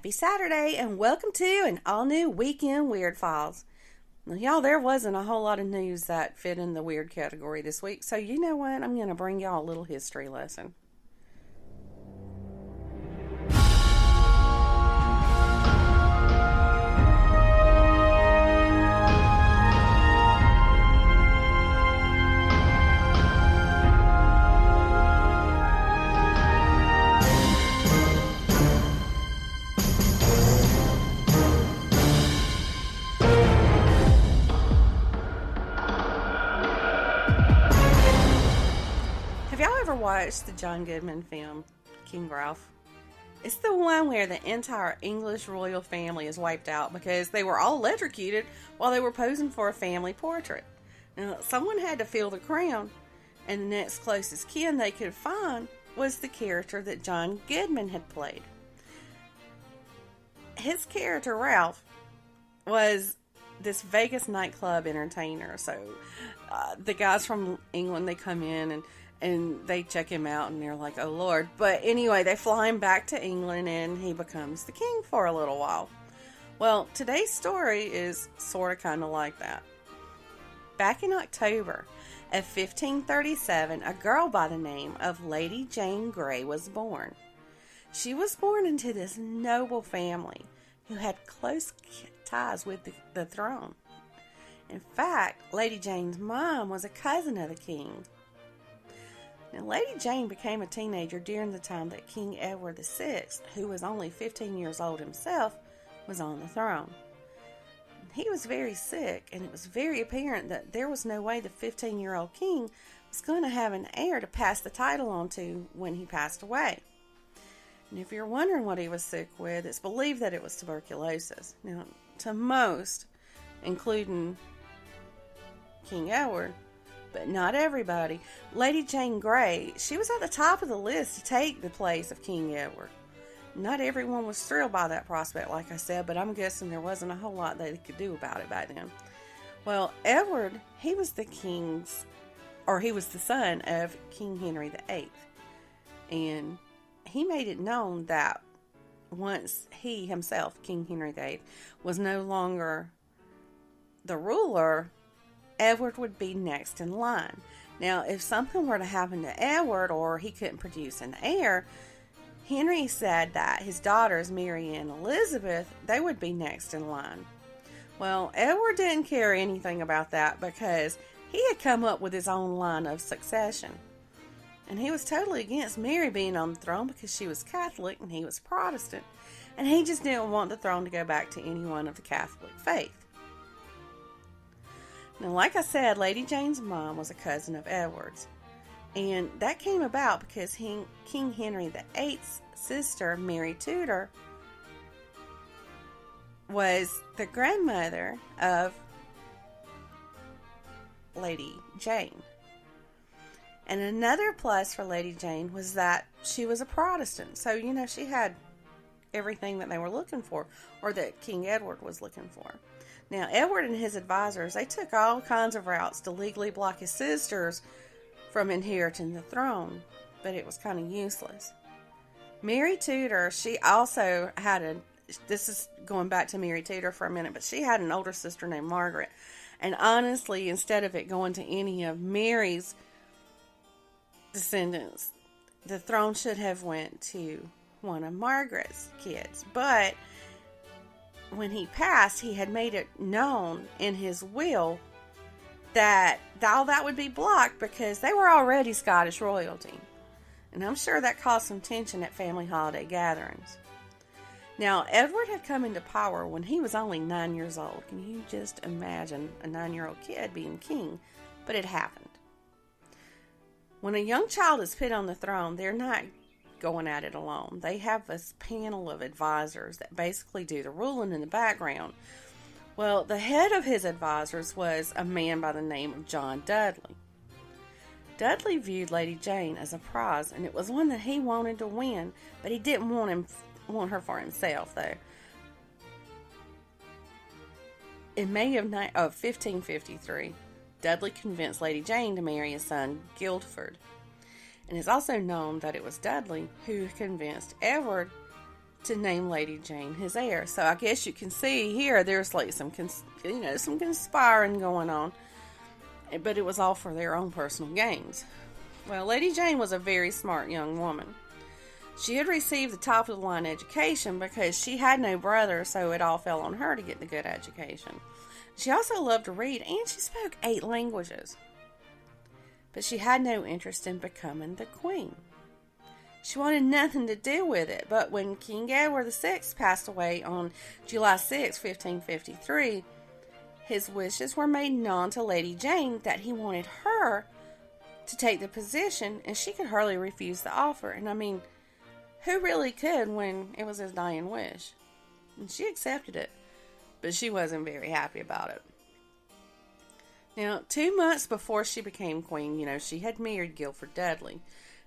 Happy Saturday and welcome to an all-new Weekend Weird Files. Now, y'all, there wasn't a whole lot of news that fit in the weird category this week, so you know what? I'm going to bring y'all a little history lesson. Have y'all ever watched the John Goodman film, King Ralph? It's the one where the entire English royal family is wiped out because they were all electrocuted while they were posing for a family portrait. Now, someone had to fill the crown, and the next closest kin they could find was the character that John Goodman had played. His character, Ralph, was this Vegas nightclub entertainer. So the guys from England, they come in and they check him out and they're like, oh Lord. But anyway, they fly him back to England and he becomes the king for a little while. Well, today's story is sort of kind of like that. Back in October of 1537, a girl by the name of Lady Jane Grey was born. She was born into this noble family who had close ties with the throne. In fact, Lady Jane's mom was a cousin of the king. Now, Lady Jane became a teenager during the time that King Edward VI, who was only 15 years old himself, was on the throne. He was very sick, and it was very apparent that there was no way the 15-year-old king was going to have an heir to pass the title on to when he passed away. And if you're wondering what he was sick with, it's believed that it was tuberculosis. Now, to most, including King Edward, but not everybody, Lady Jane Grey, she was at the top of the list to take the place of King Edward. Not everyone was thrilled by that prospect, like I said, but I'm guessing there wasn't a whole lot they could do about it back then. Well, Edward, he was the son of King Henry VIII. And he made it known that once he himself, King Henry VIII, was no longer the ruler, Edward would be next in line. Now, if something were to happen to Edward or he couldn't produce an heir, Henry said that his daughters, Mary and Elizabeth, they would be next in line. Well, Edward didn't care anything about that because he had come up with his own line of succession. And he was totally against Mary being on the throne because she was Catholic and he was Protestant. And he just didn't want the throne to go back to anyone of the Catholic faith. Now, like I said, Lady Jane's mom was a cousin of Edward's. And that came about because King Henry VIII's sister, Mary Tudor, was the grandmother of Lady Jane. And another plus for Lady Jane was that she was a Protestant. So, she had everything that they were looking for, or that King Edward was looking for. Now, Edward and his advisors, they took all kinds of routes to legally block his sisters from inheriting the throne, but it was kind of useless. Mary Tudor, she also had this is going back to Mary Tudor for a minute, but she had an older sister named Margaret. And honestly, instead of it going to any of Mary's descendants, the throne should have went to one of Margaret's kids. But when he passed, he had made it known in his will that all that would be blocked because they were already Scottish royalty. And I'm sure that caused some tension at family holiday gatherings. Now, Edward had come into power when he was only 9 years old. Can you just imagine a 9-year-old kid being king? But it happened. When a young child is put on the throne, they're not going at it alone. They have this panel of advisors that basically do the ruling in the background. Well, the head of his advisors was a man by the name of John Dudley. Dudley viewed Lady Jane as a prize, and it was one that he wanted to win, but he didn't want her for himself, though. In May of 1553, Dudley convinced Lady Jane to marry his son, Guildford. And it's also known that it was Dudley who convinced Edward to name Lady Jane his heir. So I guess you can see here there's like some conspiring going on, but it was all for their own personal gains. Well, Lady Jane was a very smart young woman. She had received the top of the line education because she had no brother, so it all fell on her to get the good education. She also loved to read, and she spoke 8 languages. But she had no interest in becoming the queen. She wanted nothing to do with it, but when King Edward VI passed away on July 6, 1553, his wishes were made known to Lady Jane that he wanted her to take the position, and she could hardly refuse the offer. And I mean, who really could when it was his dying wish? And she accepted it, but she wasn't very happy about it. Now, 2 months before she became queen, she had married Guilford Dudley,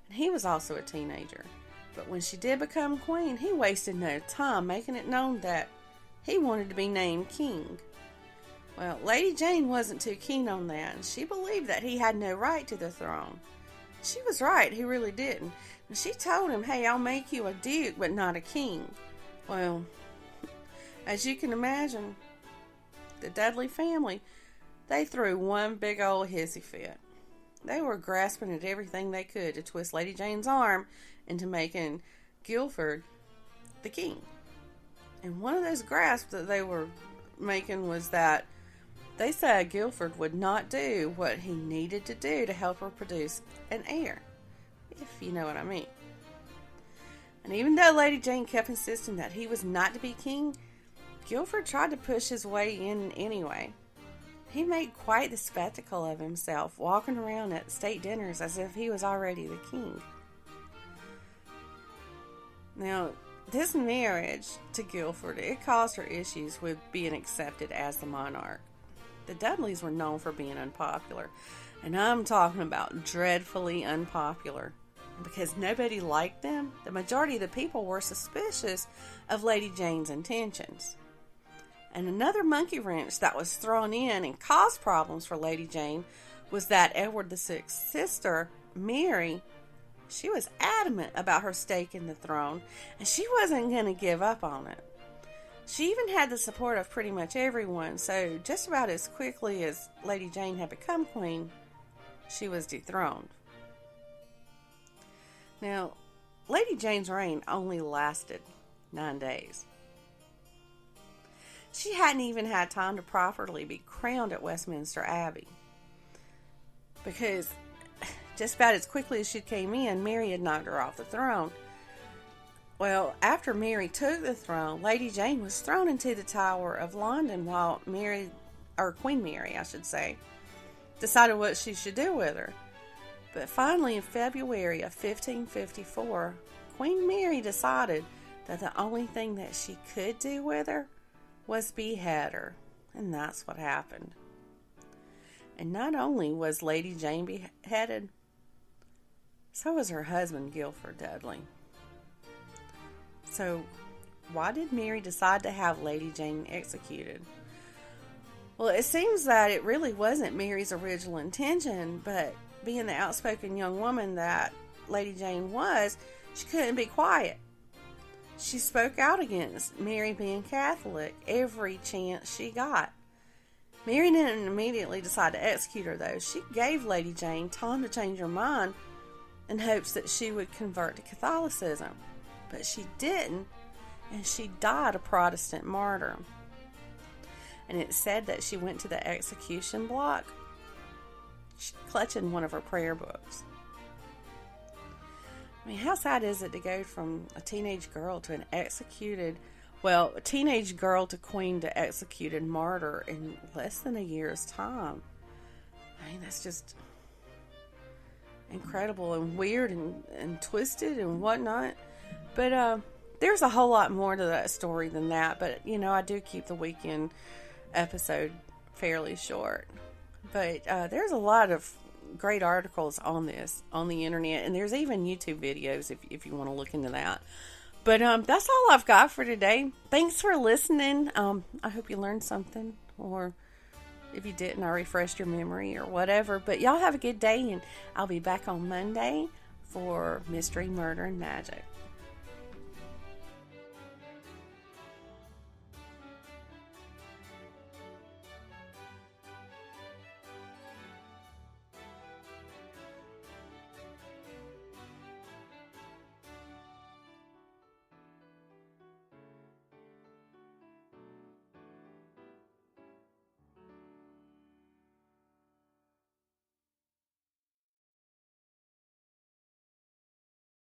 and he was also a teenager. But when she did become queen, he wasted no time making it known that he wanted to be named king. Well, Lady Jane wasn't too keen on that, and she believed that he had no right to the throne. She was right, he really didn't. And she told him, hey, I'll make you a duke, but not a king. Well, as you can imagine, the Dudley family, they threw one big old hissy fit. They were grasping at everything they could to twist Lady Jane's arm into making Guilford the king. And one of those grasps that they were making was that they said Guilford would not do what he needed to do to help her produce an heir, if you know what I mean. And even though Lady Jane kept insisting that he was not to be king, Guilford tried to push his way in anyway. He made quite the spectacle of himself, walking around at state dinners as if he was already the king. Now, this marriage to Guilford, it caused her issues with being accepted as the monarch. The Dudleys were known for being unpopular, and I'm talking about dreadfully unpopular. Because nobody liked them, the majority of the people were suspicious of Lady Jane's intentions. And another monkey wrench that was thrown in and caused problems for Lady Jane was that Edward VI's sister, Mary, she was adamant about her stake in the throne, and she wasn't going to give up on it. She even had the support of pretty much everyone, so just about as quickly as Lady Jane had become queen, she was dethroned. Now, Lady Jane's reign only lasted 9 days. She hadn't even had time to properly be crowned at Westminster Abbey, because just about as quickly as she came in, Mary had knocked her off the throne. Well, after Mary took the throne, Lady Jane was thrown into the Tower of London while Queen Mary, I should say, decided what she should do with her. But finally, in February of 1554, Queen Mary decided that the only thing that she could do with her was behead her, and that's what happened. And not only was Lady Jane beheaded, so was her husband, Guilford Dudley. So, why did Mary decide to have Lady Jane executed? Well, it seems that it really wasn't Mary's original intention, but being the outspoken young woman that Lady Jane was, she couldn't be quiet. She spoke out against Mary being Catholic every chance she got. Mary didn't immediately decide to execute her, though. She gave Lady Jane time to change her mind in hopes that she would convert to Catholicism. But she didn't, and she died a Protestant martyr. And it's said that she went to the execution block clutching one of her prayer books. I mean, how sad is it to go from a teenage girl to a teenage girl to queen to executed martyr in less than a year's time? I mean, that's just incredible and weird and twisted and whatnot. But there's a whole lot more to that story than that. But, I do keep the weekend episode fairly short. But there's a lot of great articles on this on the internet, and there's even YouTube videos if you want to look into that. But that's all I've got for today. Thanks for listening. I hope you learned something, or if you didn't, I refreshed your memory or whatever. But y'all have a good day, and I'll be back on Monday for Mystery, Murder, and Magic.